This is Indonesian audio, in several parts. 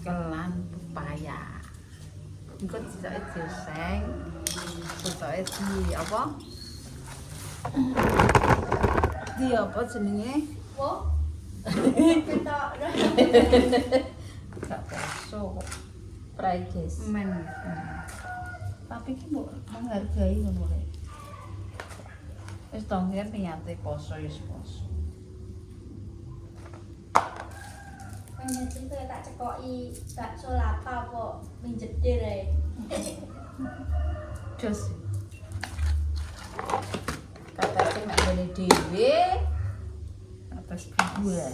kelan pepaya. Engko disoke geseng. Disoke di apa? Di apa jenenge? Wo. Ketok. Gak poso kok. Prai guys. Men. Tapi ki mbok menghargai ngono lho. Wis dong yen niate poso wis poso. Panjenengan kaya tak cekoki bakso lapa apa minjedir ae. Jos. Kata sing nek ngene dhewe Atas ibu ya.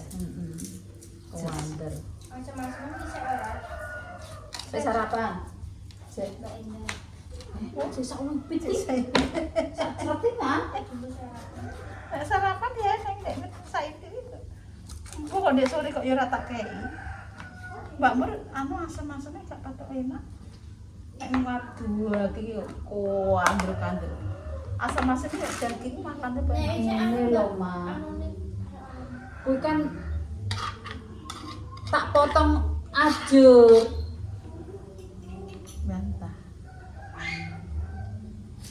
Wander. Macam-macam bisa ora. Wis sarapan. Sik. Mbak Indah. Oh, sisa umpit iki. Sakrati kan? Dulu sarapan. Nek sarapan ya sing nek saiki itu. Engko kok ndek sore kok ya ora tak kei. Mbak Mur anu asem-aseme gak patok enak. Nek waduh iki kok andruk-andruk. Asem-asem nek daging makane Nek banyak. iki Ini lho, Ma. anu nih. Kuwi kan tak potong ajur. Bantah.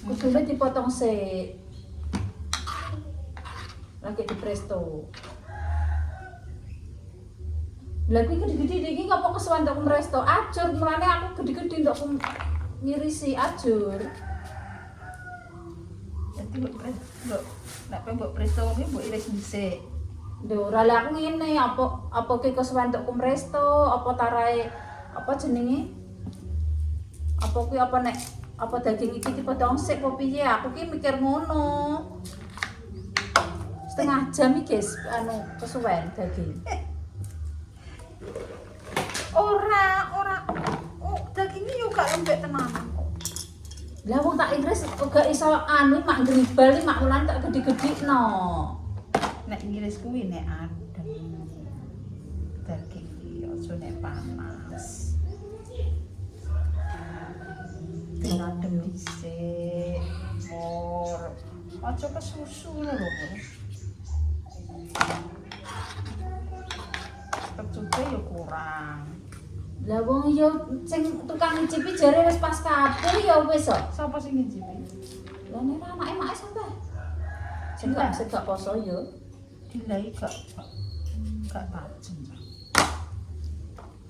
Kudune dipotong sik. Lagi di presto. Lah kuwi gede-gede iki ngopo kesuwen tok presto? Ajur mulane aku gede-gede ndok ngirisi ajur. Jadi mbok nek mbok presto kuwi mbok iris dhisik. Lho ora lah aku ngene apa ki kesuwen tok presto apa tarae apa jenenge? Apa kuwi apa nek apa daging iki dipotong sik apa piye? Aku ki mikir ngono. Setengah jam iki guys anu kesuwen daging. Ora. Oh, dagingnya yo gak lembek tenanan kok. Lah wong tak iris uga iso anu mak gribal mak ulan tak gede-gedekno. Nek ngiris kuwi nek adem. Daging iki aja nek panas. Adem dhisik. Mor. Aja kesusu lho. Kecupe yo kurang. Lah wong yo sing tukang ngicipi jare wis pas kabeh ya wis kok. Sapa sing ngicipi? Lah nek anake sampe. Sing gak poso yo. Dilai gak tajem.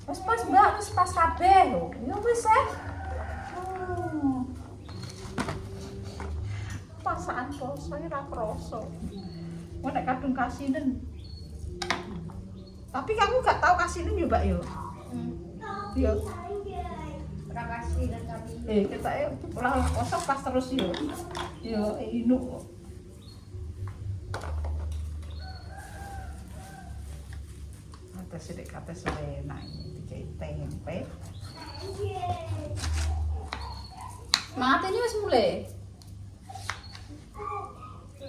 Wis pas Mbak, wis pas kabeh lho. Yo wis Pasaan poso ora krasa. Wong nek kadung kasinen. Tapi kamu gak tahu kasinen yo, Mbak yo. Yo. Ora kasih dan kami. Ketake ora poso pas terus yo. Yo inuk. Atas sithik kates enak iki dikei tempe. Mate ini wis mulai.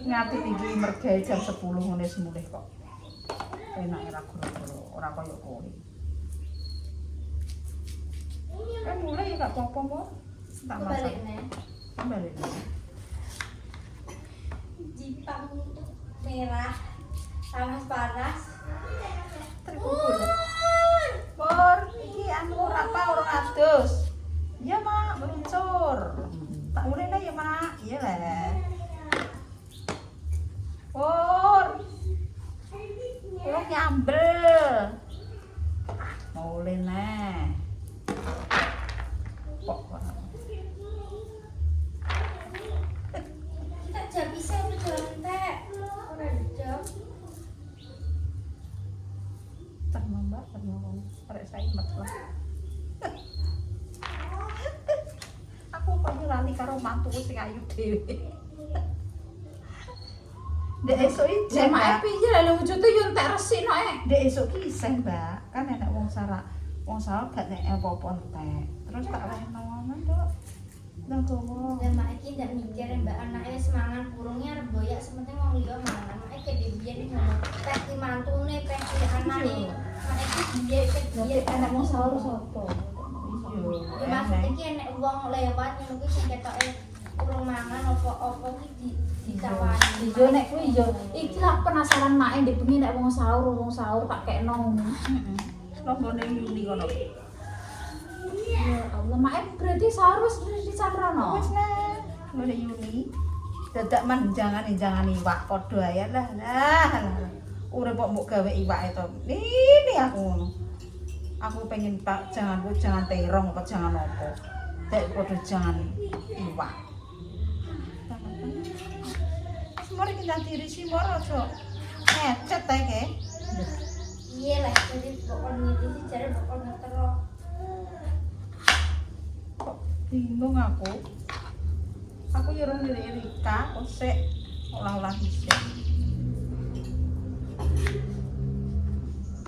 Ngati iki mergae jam 10 ngene semulih kok. Enak ora goro-goro, ora kaya kowe. Kan mulai gak apa-apa kok. Tak masak. Balik nih. Balik. Jipang merah. Panas-panas. Terkumpul. Por, iki anu apa orang adus. Iya, Mak, meluncur. Tak ulene ya, Mak. Iya lah. Por. Urung nyambel. Mau ulene. Kok Tak jam bisa udah jalan teh. Ora jam. Tenang, Mbak, tenang. Arek saya mat lah. Aku kok lali karo mantuku sing ayu dhewe. Dek esuk iki Lah mak piye lah wujute yo entek resik no Dek esuk ki isih, Mbak. Kan enek wong salah gak nek apa-apa entek. Terus tak reno ngono, Dok. Nang gowo. Dan mak iki ndak mikir mbak anaknya semangan burungnya reboyak sementing wong liya mangan. Mak iki dhewe biyen ngono. Pek ki mantune, pek ki anake. Mak iki biyen pek biyen enak wong sahur sapa? Ya maksud iki enek wong lewat ngono kuwi sing ketoke urung mangan apa-apa ki ditawani. Yo nek kuwi yo iki lah penasaran mak ndek bengi nek wong sahur tak kekno. Heeh. Lombone Yuni kono. Ya Allah, mak berarti seharus di Satrono. Wis nah, ngene Yuni. Dadak man jangan iwak padha ae lah. Urip kok mbok gawe iwake to. Ini aku ngono. Aku pengen tak jangan terong apa jangan apa. Dek padha jangan iwak. Semore kita diri si moro aja. Ngecet ae ke. Iya lah, jadi pokoknya ngiti sih jare pokoknya ngetero. Kok bingung aku. Aku nyuruh diri Rika, kok sik olah-olah dhisik.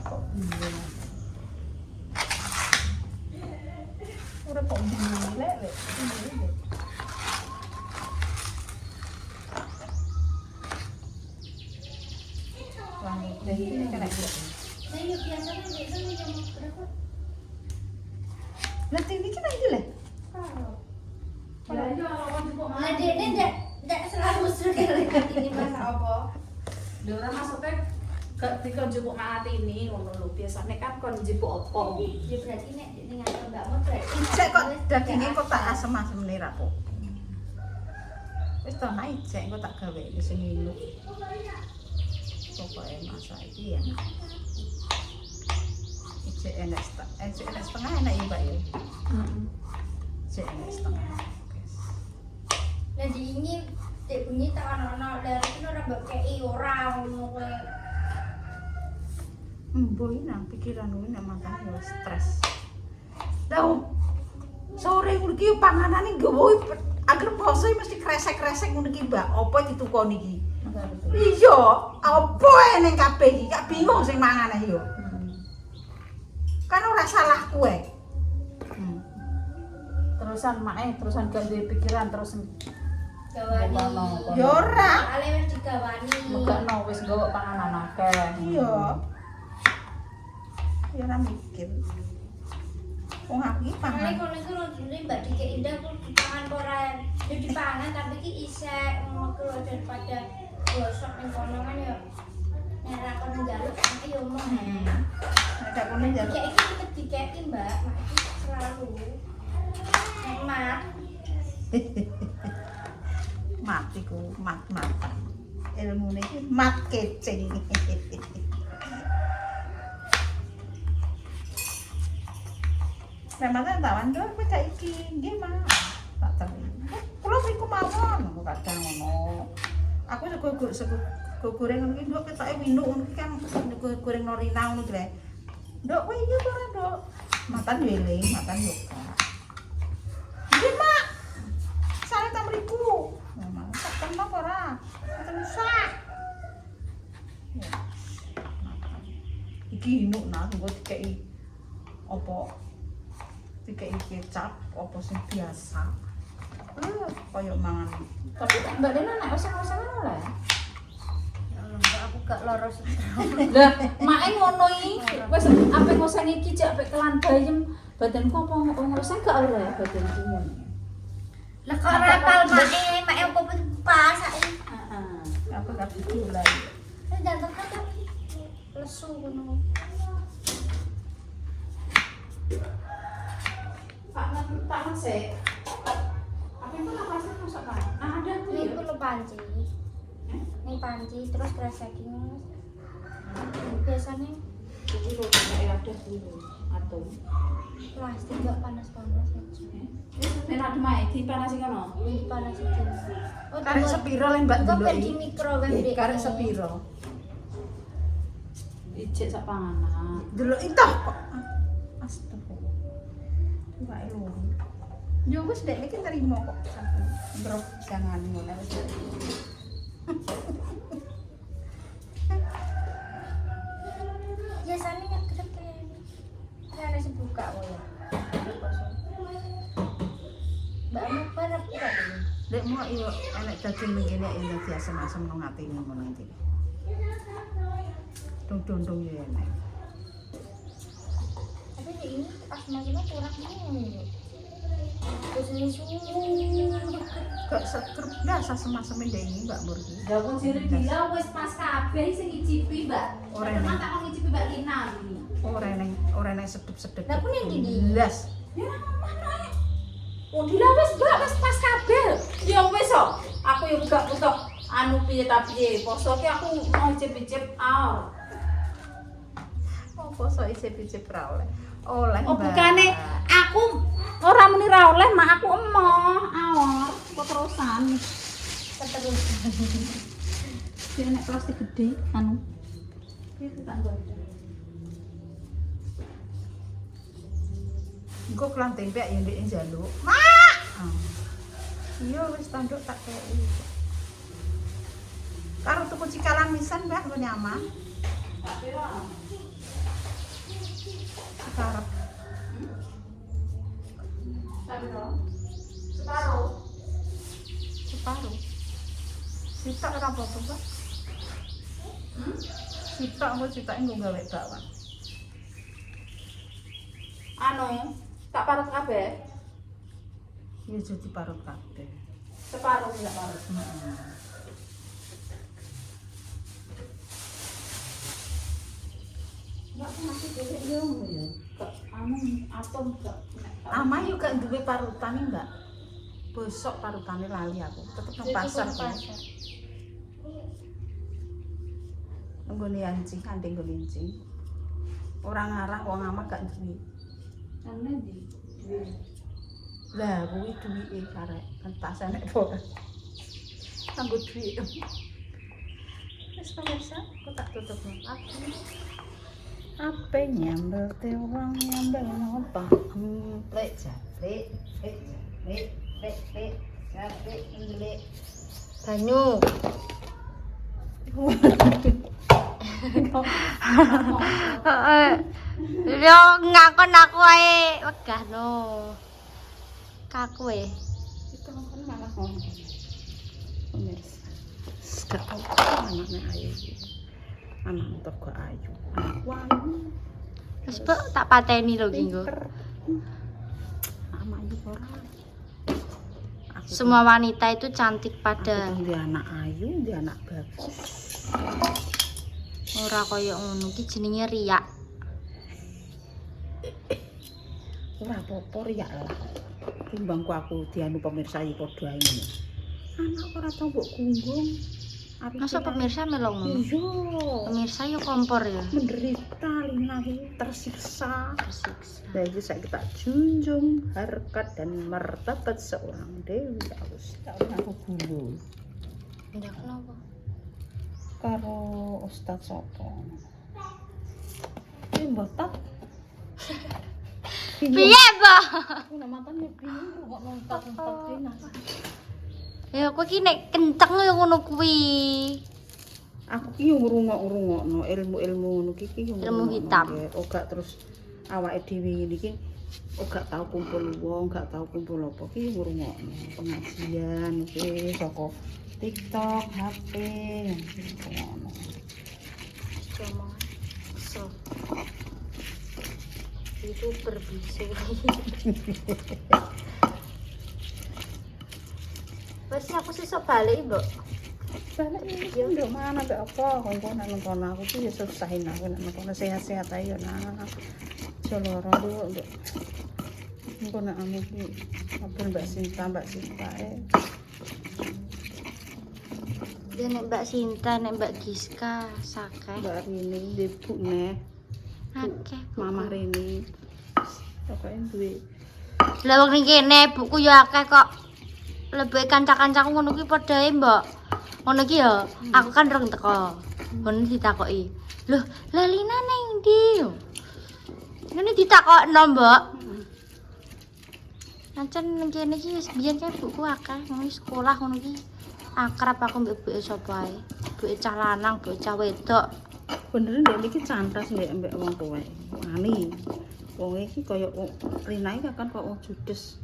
Kok bingung. Ora kok bingung lek. Wah, ini kena dia. Nah, yuk biasanya biasanya jam berapa? Lah ini kan aja lah. Nah, dia ndak selalu sekali ini masa apa? Ora maksudnya dikon njupuk mangat ini ngono lho. Biasane kan kon njupuk opo. Ya berarti nek dengan mbakmu berarti. Ijek kok dagingnya kok tak asem-asem nih rapo. Wis to naik ijek kok tak gawe sing ngilu. Pokoke masak iki ya. Ijek enek setengah enak ya, Mbak ya. Heeh. Ijek enek setengah. Nah, di ini dek bunyi tak ono dari itu ora mbok kei ora ngono kowe. Mbok nang pikiran kuwi nek mangan yo stres. Lah sore kuwi iki panganane nggawa agar poso mesti kresek-kresek ngono iki, Mbak. Apa ditukoni iki? Iya, apa ning kabeh iki? Gak bingung sing mangane yo. Kan ora salah kowe. Terusan gak duwe pikiran terus Gawani. Ya ora. Ale wis digawani. megakno wis nggawa panganan akeh. Iya. Ya ora mikir. Wong aku iki Mane pangan. kono iku lho dene Mbak Dike Indah ku dipangan ora. Ya dipangan tapi iki isek ngono ku lho daripada gosok ning kono kan ya. Nek ra kono njaluk kan yo omong he. Nek kono njaluk. Kayak iki tetep dikeki Mbak, mak iki selalu. Nek mak Matiku mat-matan. Ilmune iki mat kecing. Sampeyan tawan do kowe cak iki nggih, Mak. Tak terima. Kula mriku mawon kadang ngono. Aku sego goreng ngono iki nduk ketoke winuk ngono iki kan goreng norina ngono iki. Nduk kowe iki ora, Nduk. Matan yo eling, matan yo gak. Nggih, Mak. Sare ta mriku. Memang tak kenal ora. Mboten usah. Ya. Iki hinuk nah engko dikeki apa? Dikeki kecap apa sing biasa. Kaya mangan. Tapi Mbak Dena nek oseng-oseng ora. Mbak aku gak loro setrum. Lah, make ngono iki wis ape ngoseng iki cek ape kelan bayem badanku apa ngoseng gak ora badanku ngono. Lah kok ora apal make apa pas saiki. Heeh. Aku gak butuh lagi. Wis jantung kan lesu ngono. Pak Masek. Apa itu napasnya masuk kan? Nah, ada tuh. Ini perlu panci. Ini panci terus kreseki ngono. Biasanya Jadi kalau kayak ada dulu atau plastik gak panas-panas aja. enak demai di panasi kono. Ini panas aja. Oh, Karek sepiro le Mbak Kok dulu kan di iki? microwave dek. Karek sepiro? Ijek sak panganan. Delok itu kok. Astagfirullah. Iwake loro. Yo wis dek iki terima kok. Bro, jangan ngono wis. Biasanya yang kedep kayak ini. Karena sebuka kok ya. Mbak Anu parah kira dulu. Dek mau iyo enek daging ngene iki biasa-asem nang atine ngono iki. Dong-dong yo enek. Tapi di ini asmanya kurang nih. Terus ini Gak seger biasa asem-asem ndek iki Mbak Mur iki. Dawuh jere bilang wis pas kabeh sing ngicipi, Mbak. Ora Teman enak. tak mau ngicipi Mbak Lina iki. Ora enek sedep-sedep. Lah, ku ning ndi? Belas. Ya mana? Oh dilawes Mbak wis pas kabeh. Ya wis kok. Aku yo buka-buka anu piye ta piye. Poso ki aku mau icip-icip Oh, poso icip-icip ra oleh. Oleh. Oh Mbak. bukane aku ora muni ra oleh, mak aku emoh, awor, keterusan. Keterusan. Iki nek plastik gede anu. Iki tak nggo. Engko kelan tempe ya ndek njaluk. Mak. Iya wis tanduk tak kei. Karo tuku cikalang misan Mbak nggo nyaman. Sekarang separuh. Sitok ora apa-apa, Mbak. Sitok engko sitoke nggo gawe bakwan. Anu, tak parut kabeh. Ya jadi parut kabeh. Separuh tidak parut. Enggak masih dhewe yo ya. Anu atom gak. Ama yo gak duwe parutane, Mbak. Besok parutane lali aku. Tetep nang pasar kuwi. Nggone anjing, andeng nggone anjing. Ora ngarah wong ama gak duwe. Anu ndi? Lah kuwi duwike karek entas enek apa. Kanggo duwike. Wis pemirsa, aku tak tutup lagi. Apa nyambel te wong nyambel apa? Plek japlek, plek, japlek indlek. Banyu. Yo ngakon aku ae wegah no. Kaku e. Itu kan malah ngomong. Pemirsa. Gak apa anaknya ayu. Anak untuk gak ayu. Ayu. Wis Mbok tak pateni lho ki nggo. Anak ayu ora. Semua wanita itu cantik pada Dia anak ayu, dia anak bagus. ora kaya ngono ki jenenge riak. Ora apa-apa riak lah. Timbangku aku dianu pemirsa iki padha ae ngono. Anak ora tau mbok gunggung. Masa pemirsa melong ngono? Iya. Pemirsa yo kompor ya. Menderita Lina iki tersiksa. Tersiksa. Nah, itu saya kita junjung harkat dan martabat seorang dewi Aus. Tak aku gulu. Ndak kenapa? Karo Ustadz Sopo. Ini botak. Piye, Mbak? Aku nak matanya bingung kok nonton dinas. Ya kowe ki nek kenceng yo ngono kuwi. Aku ki yo ngrungok-ngrungokno ilmu-ilmu ngono ki yo Ilmu hitam. Ora terus awake dhewe ngene iki ora tau kumpul wong, gak tau kumpul apa ki ngrungokno pengajian iki saka TikTok, HP ngono. Ngomong. So. Itu berbisa. Wes aku sesuk balik, Mbok. Balik iki nduk mana mbek apa kok nang kono aku ki ya susahin aku nang kono sehat-sehat ae yo nah. Celoro nduk. Engko nek anu ki apa Mbak Sinta Dia nek Mbak Sinta, nek Mbak Giska, sakeh. Mbak Rini ibu neh Akeh. Mama Rini pokoke duwe Lah wong ning kene buku ya akeh kok. Lebih kanca-kancaku ngono ki padha ae, Mbok. Ngono ki ya, aku kan rong teko. Ngono ditakoki. Loh, lah Lina ning ndi? Ngene ditakokno, Mbok. Ancen ning kene iki wis biyen kae buku akeh, ngono sekolah ngono ki. Akrab aku mbek buke sapa ae. Buke cah lanang, buke cah wedok. bener ndek niki cantas mbek wong tuwa. Wani. Wong iki kaya Rina iki kan kok wong judes.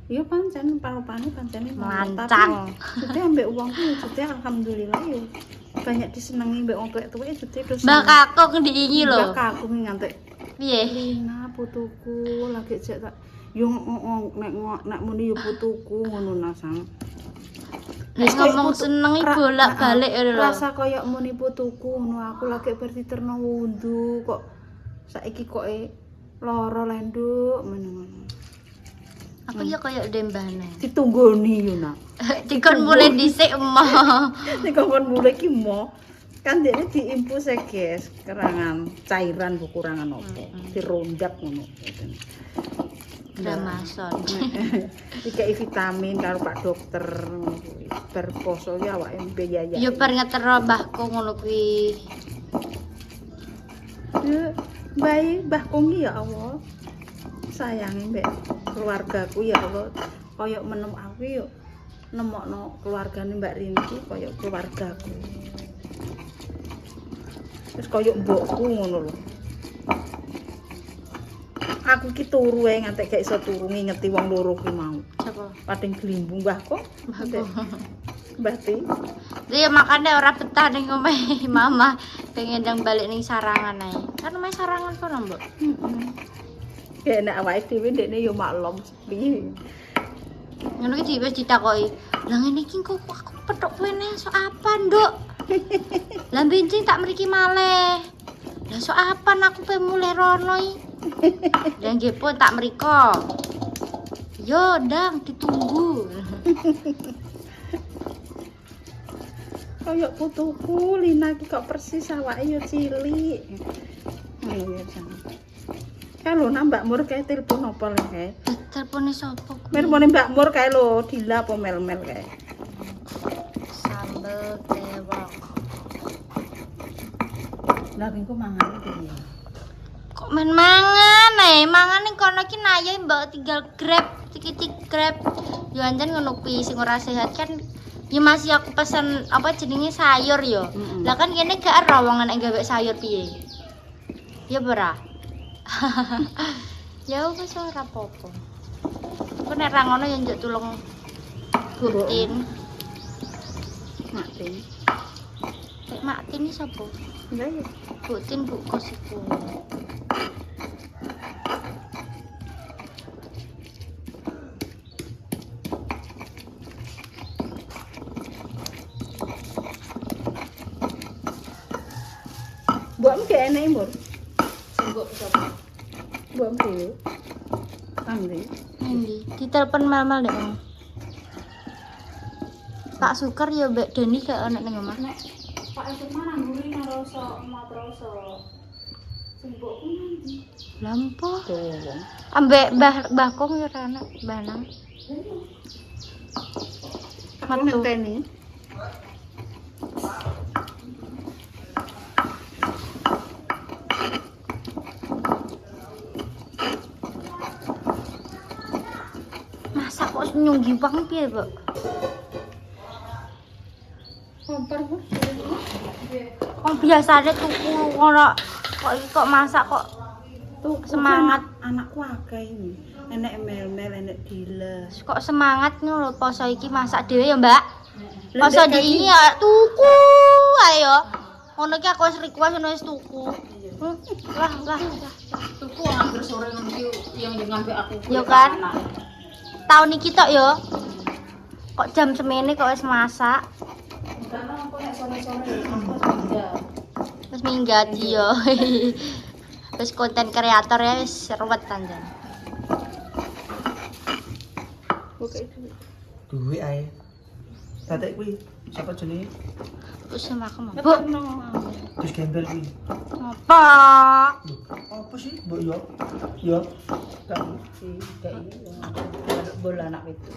Iya pancen parupane pancene Lancang. Jute ambek wong ku jute alhamdulillah yo. Banyak disenengi mbek wong tuwek jute terus. Mbak Kakung ndi lho. Mbak Kakung ngantek. Piye? Lina putuku lagi jek tak yo nek muni yo putuku ngono nasang. Wis ngomong senengi bolak-balik lho. Rasa koyo muni putuku ngono aku lagi bertiterno wundu kok saiki kok lara lenduk ngono. Aku ya koyo dembane. Ditunggoni yo nak. Dikon mulai dhisik emoh. Nek kon mulai ki mo kan dene diimpus e guys, kerangan cairan kekurangan apa. Dirondak ngono. Dramason. Dikai vitamin karo Pak Dokter ngono kuwi. Bar poso ki awake mbiayai. Yo bar ngetero mbahku ngono kuwi. Baik, mbahku ki ya Allah. Sayangi mbek keluargaku ya Allah. Koyok menem aku yo nemokno keluargane Mbak Rinki koyok keluargaku. Terus koyok mbokku ngono lho. Aku ki turu ae ngantek gak iso turu ngingeti wong loro ki mau. Sapa? Pating glimbung mbahku. Mbahku. Mbah Ti. Dia makanya ora betah ning omahe mama pengen ndang balik ning sarangan ae. Kan omahe sarangan kono, Mbok. Ya nek awake dhewe ndekne yo maklum sepi. Ngono ki wis ditakoki. Lah ngene iki kok aku petok kene sok apa, Nduk? Lah benjing tak mriki malih. Lah sok apa aku pe mulih rono iki? Lah nggih pun tak mriko. Yo, ndang ditunggu. Kayak putuku Lina ki kok persis awake yo cilik. Ngono ya Jan. Kalau Mbak Mur kae telepon apa lho kae? Telepone sapa kuwi? Telepone Mbak Mur kae lho, Dila apa mel-mel kae. Sambel tewok. Lah engko mangan piye? Kok men mangan ae? Mangan ning kono ki nayo mbok tinggal grab, tik-tik grab. Yo anjen ngono kuwi sing ora sehat kan. Ya masih aku pesen apa jenenge sayur yo. Lah kan kene gak ero wong nek gawe sayur piye. Ya ora. Ya wis ora apa-apa. Kok nek ra ngono ya njuk tulung Butin. Matin. Mak Tin iki sapa? Lah ya. Butin bu kos iku. Buam ke enek Mur. Sembok sapa? Buam dhewe. Amri. Endi? Ditelepon mal-mal dek. Pak Sukar ya Mbak Deni gak ana ning omah. Nek Pak itu mana nguri naroso matroso. Sembok ku nanti. Lampo. Tuh wong. Ambek Mbah Kong ya ora ana, Mbah Nang. Aku Metu. ngenteni. Masak kok nyunggi bang piye, Mbak? Kompar Mur. Wong biasane tuku ngono kok iki kok masak kok Tuh Semangat. Anakku akeh ini. Enek mel-mel, enek Dila. kok semangat ngono lho poso iki masak dhewe ya, Mbak. Lah, Poso Mbak, di ya tuku ayo. Ngono iki aku wis request ngono wis tuku. Lah. Tuku hampir sore nanti yang ngambil aku. Yo kan? Tahun iki tok yo. Kok jam semene kok wis masak. Karena aku nek sore-sore aku tinggal. Wis minggat yo. Wis konten kreator ya wis ruwet anjen. Oke itu. Duwe ae. Tatek kuwi sapa jenenge? Wis sama aku. Bu, Terus gembel kuwi. apa? Apa sih, Mbok yo? Yo. Tak Kayak ini. Bola anak itu.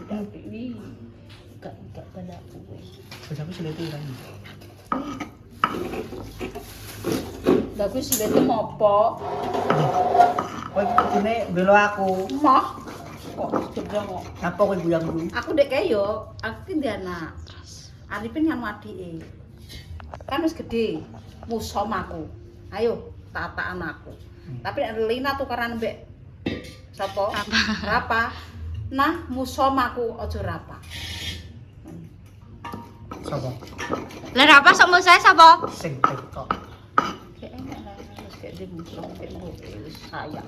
Tapi ini gak pada aku. wis aku selete kan. Bagus sudah itu mopo. Kowe kene belo aku. Mah. Kok jeblang kok. Apa kowe buyang dulu? Aku dek kae yo, aku ki ndek anak. Arifin kan adike. Kan wis gede, musom aku. Ayo, tata anakku. Tapi nek Lina tukaran mbek sapa? Rapa. Nah, musom aku aja rapa. Sapa? Lah apa sok mau saya sapa? Sing teko. Kayak enak lah, wis kayak di musom kayak wis sayang.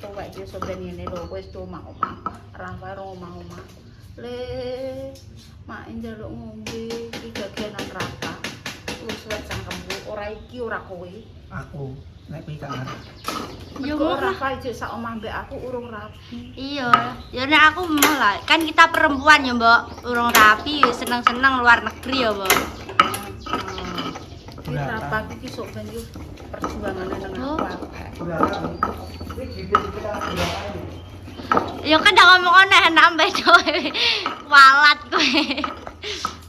Tuwek iki soben ngene lho, wis tuh omah-omah. Ra karo omah-omah. Le, mak njaluk ngombe iki gagianan rata. Wis wis cangkemmu, ora iki ora kowe. Aku. Nek kuwi gak ngarep. Yo Kok ora ngono. pae sak omah mbek aku urung rapi. Iya, ya nek aku mau lah. Kan kita perempuan ya, Mbok. Urung rapi, ya seneng-seneng luar negeri ya, Mbok. Iki rapat iki sok ben yo perjuangane nang Oh. aku. Kuwi bibit kita berapa? Ya kan dak ngomong ana enak mbek kowe. Walat kowe.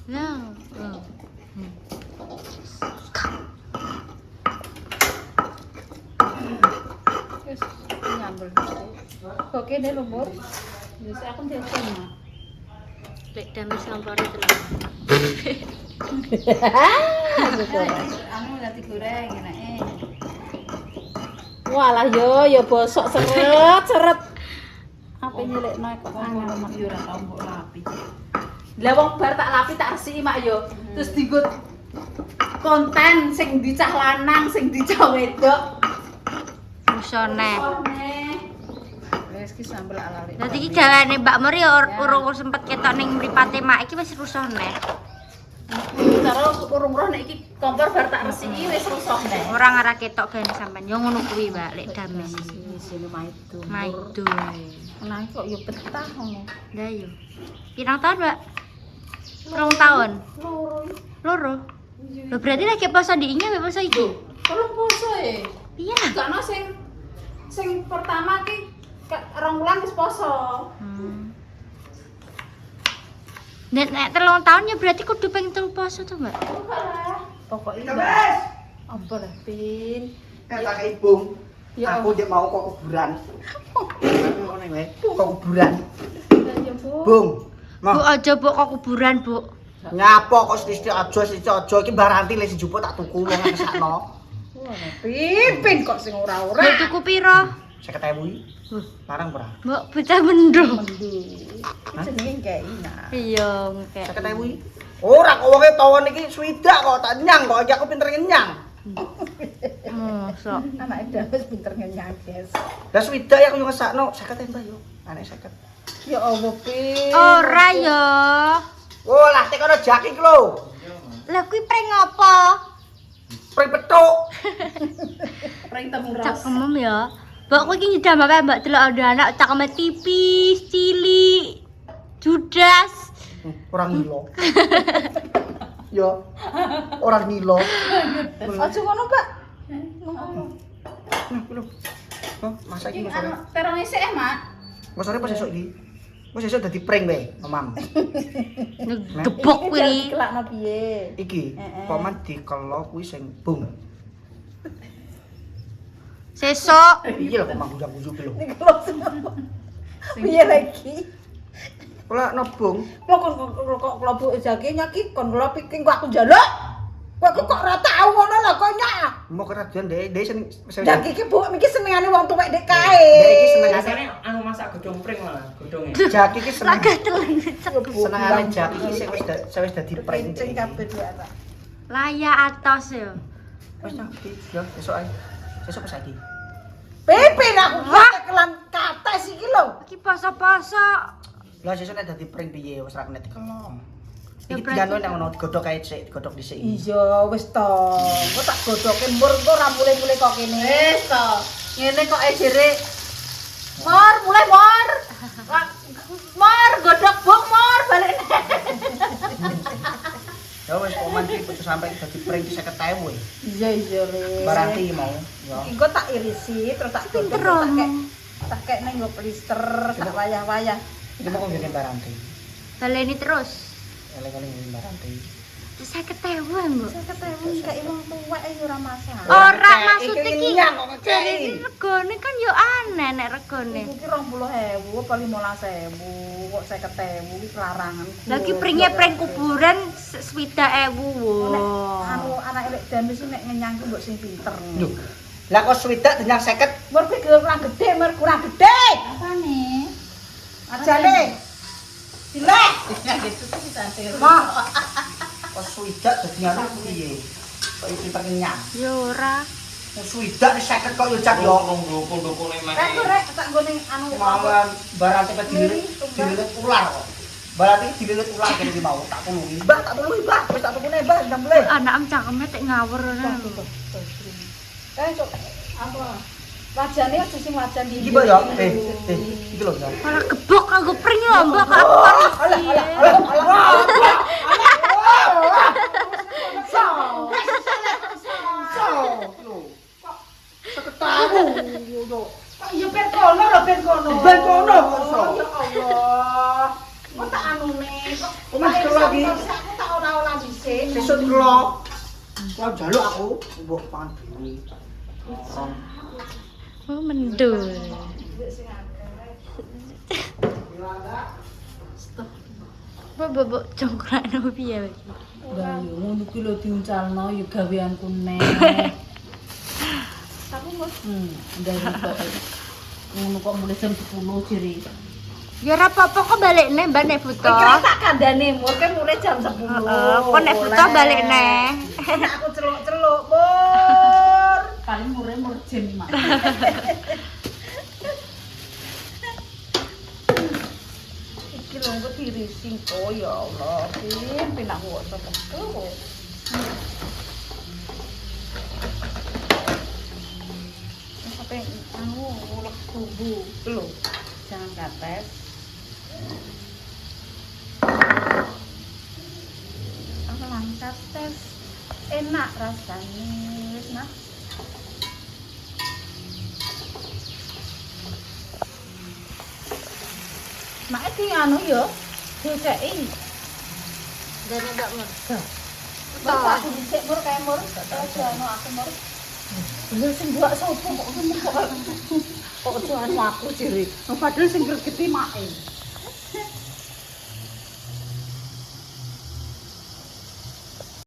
Nah. Wis nyambel. Kok kene lumur. Wis aku ndek omah. Lek damai sampar itu. Anu nanti goreng enake. Walah yo bosok seret. Apa nyelekno kok angel mak. Yo ora tau mbok rapi. Lah wong bar tak lapi tak resiki mak yo. Terus dienggo konten sing ndi cah lanang, sing ndi cah wedok. Rusone. Wis ki sambel ala-ali. Dadi iki gaweane Mbak Mur ya urung sempet ketok ning mripate mak iki wis rusone. Cara urung roh nek iki kompor bar tak resiki wis rusak nek. Ora ngarah ketok gawe sampean. Ya ngono kuwi, Mbak, lek damai. Sini maido. Maido. Nah kok yo betah ngono. Lah yo. Pirang tahun, Mbak? 2 tahun. Loro. Lho berarti lagi poso diinge mbek poso iki. Tolong poso e. Iya. Gak ono sing pertama ki 2 bulan wis poso. Nek 3 tahun ya berarti kudu pengen telu poso to, Mbak. Pokoke Wes. apa lah Pin. Kata ke Ibung. Ya. Aku dia mau kok kuburan. Ngene wae. Kok kuburan. Ya Bu. Bung. Bu Mau aja Bu kok kuburan, Bu. nyapa kok sithik aja iki baranti le njupuk tak tuku wong ngesakno. Pin kok sing ora-ora. Mbok tuku piro? 50.000 iki. Larang ora? Mbok bocah mendung. Jenenge kei nah. Iya, ngek. 50.000 iki. Ora kok wonge tawon iki swidak kok tak nyang kok iki aku pinter ngenyang. Mosok. Anake Dames pinter ngenyang, guys. Lah swidak ya aku yo ngesakno 50 mbah yo. Anek 50. Ya Allah, Pin. Ora ya. Oh, lah tek ana jaki iki lho. Lah kuwi prank apa? Pring petuk. Pring temu Cak ras. kemem ya. Mbok kowe iki nyidam apa Mbak delok ada anak cak kemem tipis, cilik, judas. Orang ngilo. Yo. Orang ngilo. Aja ngono, Pak. Nah, lho. Oh, masa iki sore. Anu terong isik Mak. Wes sore pas esuk iki. Wes esuk dadi prank wae, Mam. Gebok kuwi. Kelakno piye? Iki, paman dikelo kuwi sing bung. Sesuk Piye lho paman gujang-gujuk lho. Piye lagi? Kula nobung. Kok klopo jage nyaki kon kula piking kok aku njaluk. Kok ora tau ngono lho kok nyak. Mau kerajaan dhek seneng Jage iki Bu iki senengane wong tuwek dek kae. Dhek iki seneng Biasanya anu masak godhong pring malah godhongnya. jaki iki seneng. lagah teleng. Senengane jaki iki sing wis dadi prank. Kencing kabeh dia. Layak atos ya. Wes nang iki yo esuk ae. Esuk pas iki. Pipin aku kelan kates iki lho. Iki poso-poso. Lah sesuk nek dadi prank piye wis ra kena dikelong. Ya, Iki berarti- dianu nang ono digodhog kae sik, digodhog dhisik. Iya wis to. Kok tak godoke mur kok ora mulai-mulai kok kene. Wis to. Ngene kok jere. Mor, mulai mor. Mor, godhog bung mor balik. Ya wis paman iki kudu sampe dadi prank 50.000. Iya iya le. Baranti mau. Ya. Engko tak irisi terus tak Pinter godhog omong. tak kek nang nggo plister tak wayah-wayah. Iki mau ngene baranti. Baleni terus. Eleng-eleng ngene baranti. 50.000, Mbok. Saya ketemu kayak wong tuwek ya ora masalah. Ora Iki maksud iki. nyang kok Jadi ngekei. ini regane kan yo aneh nek regane. Iku ki 20.000 apa 15.000 kok 50.000 iki larangan. Lagi pringnya pring kuburan 60.000. Nek Wow. anu anak elek dames nek ngenyang ki mbok sing pinter. Lho. Lah kok swidak denyang 50. Mur ki kurang gede, mur kurang gede. Apane? Ajane. Dilek. Gitu tuh santai. Mah, Kok swidak dadi anu piye? Kok iki pinter kenyang. Yo ora. Kok swidak 50 kok yo cak yo. Dukun-dukune rek meh. rek tak nggo ning anu Kemauan baranti pe dililit ular kok. Baranti dililit ular kene iki mau tak tulungi. Mbah tak tulungi, Mbah. Wis tak tukune, Mbah, ndang mulai. Anak am cangkeme tek ngawur ngono. Kae sok Apa? Wajane aja sing wajan Iki mbak ya, iki lho ya. Malah gebok aku pring lho mbak kok aku panas. Kok ya ben kono lho ben kono. Ben kono kok iso. Ya Allah. Kok tak anune kok. Kok masih lagi? Aku tak ora dhisik. Sesuk kelo. Kok njaluk aku mbok pangan dhewe. Oh mendul. Bobok congkrak no piye iki? Lah yo ngono ki lho diuncalno yo gaweanku nek. Tapi mos Dari kok ngono kok mulai jam 10 jere. Ya ora apa-apa kok balikne Mbak nek butuh. kira tak kandhane mur kan mulai jam 10. Heeh, kok nek butuh balikne. Aku celuk-celuk, Mur. Paling mure jen mak. Iki lho kok dirising kok ya Allah. Pinak kok sepuluh. Sampai anu ulek bumbu lho. Jangan kates. Apa lancar tes. Enak rasanya, wis nah. Mak iki anu yo, diceki. Dene Mbak Mursa. Bapak aku dicek mur kae mur, terus anu aku mur. Lha sing buak sapa kok kok aja anu aku jere. Padahal sing gregeti make.